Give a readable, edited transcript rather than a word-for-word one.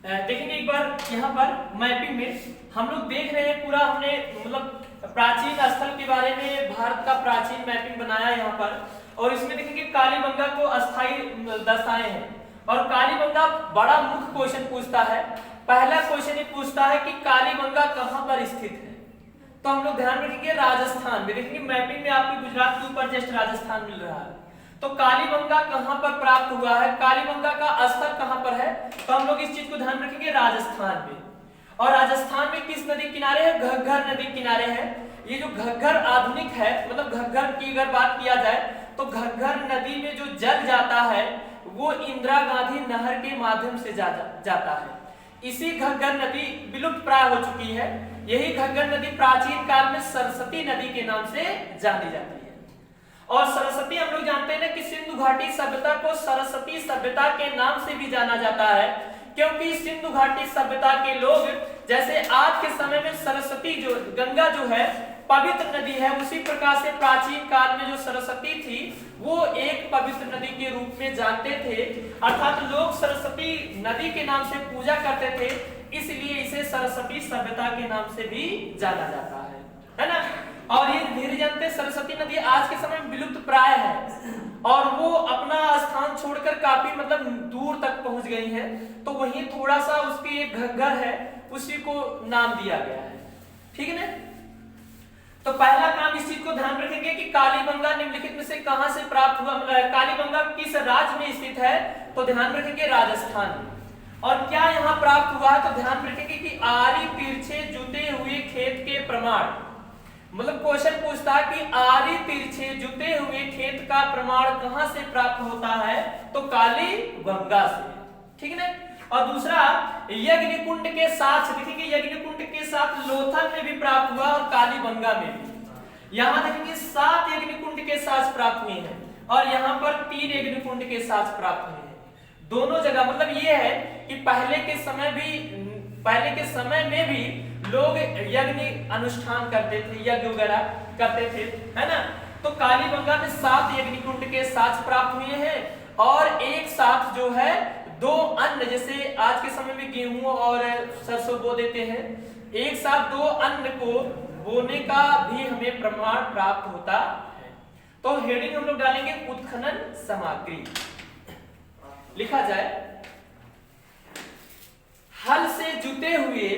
देखेंगे एक बार यहाँ पर मैपिंग में हम लोग देख रहे हैं पूरा हमने मतलब प्राचीन स्थल के बारे में भारत का प्राचीन मैपिंग बनाया है यहाँ पर। और इसमें देखेंगे कालीबंगा को अस्थाई दर्शाए हैं। और कालीबंगा बड़ा मुख्य क्वेश्चन पूछता है। पहला क्वेश्चन ये पूछता है कि कालीबंगा कहाँ पर स्थित है। तो हम लोग ध्यान रखेंगे राजस्थान में। देखेंगे मैपिंग में आपको गुजरात के ऊपर जस्ट राजस्थान मिल रहा है। तो कालीबंगा कहां पर प्राप्त हुआ है, कालीबंगा का स्थल कहां पर है, तो हम लोग इस चीज को ध्यान रखेंगे राजस्थान में। और राजस्थान में किस नदी किनारे है, घग्गर नदी किनारे है। ये जो घग्गर आधुनिक है, मतलब घग्गर की अगर बात किया जाए तो घग्गर नदी में जो जल जाता है वो इंदिरा गांधी नहर के माध्यम से जाता है। इसी घग्गर नदी विलुप्त प्राय हो चुकी है। यही घग्गर नदी प्राचीन काल में सरस्वती नदी के नाम से जानी जाती है। और सरस्वती हम लोग जानते हैं ना कि सिंधु घाटी सभ्यता को सरस्वती सभ्यता के नाम से भी जाना जाता है, क्योंकि सिंधु घाटी सभ्यता के लोग जैसे आज के समय में सरस्वती जो गंगा जो है पवित्र नदी है, उसी प्रकार से प्राचीन काल में जो सरस्वती थी वो एक पवित्र नदी के रूप में जानते थे। अर्थात लोग सरस्वती नदी के नाम से पूजा करते थे, इसलिए इसे सरस्वती सभ्यता के नाम से भी जाना जाता है ना। और ये धीरे जानते सरस्वती नदी आज के समय में विलुप्त प्राय है और वो अपना स्थान छोड़कर काफी मतलब दूर तक पहुंच गई है। तो वहीं थोड़ा सा उसकी एक घग्गर है, उसी को नाम दिया गया है। ठीक है ना। तो पहला काम इस चीज को ध्यान रखेंगे कि कालीबंगा निम्नलिखित में से कहां से प्राप्त हुआ, कालीबंगा किस राज्य में स्थित है, तो ध्यान रखेंगे राजस्थान में। और क्या यहाँ प्राप्त हुआ है, तो ध्यान रखेंगे कि आरी तिरछे जुते हुए खेत के प्रमाण, मतलब क्वेश्चन पूछता है कि आरी तिरछे जुते हुए खेत का प्रमाण कहां से प्राप्त होता है, तो कालीबंगा से। ठीक है ना। और दूसरा यज्ञकुंड के साथ, देखेंगे यज्ञकुंड के साथ लोथल में भी प्राप्त हुआ और कालीबंगा में भी। यहाँ देखेंगे 7 यज्ञकुंड के साथ प्राप्त हुए हैं और यहाँ पर 3 यज्ञकुंड के साथ प्राप्त हुए हैं। दोनों जगह मतलब ये है कि पहले के समय में भी लोग यज्ञ अनुष्ठान करते थे, यज्ञ वगैरह करते थे, है ना। तो कालीबंगा में 7 यज्ञकुंड के साथ प्राप्त हुए हैं और एक साथ जो है 2 अन्न, जैसे आज के समय में गेहूं और सरसों बो देते हैं, एक साथ 2 अन्न को बोने का भी हमें प्रमाण प्राप्त होता है। तो हेडिंग हम लोग डालेंगे उत्खनन सामग्री। लिखा जाए हल से जुते हुए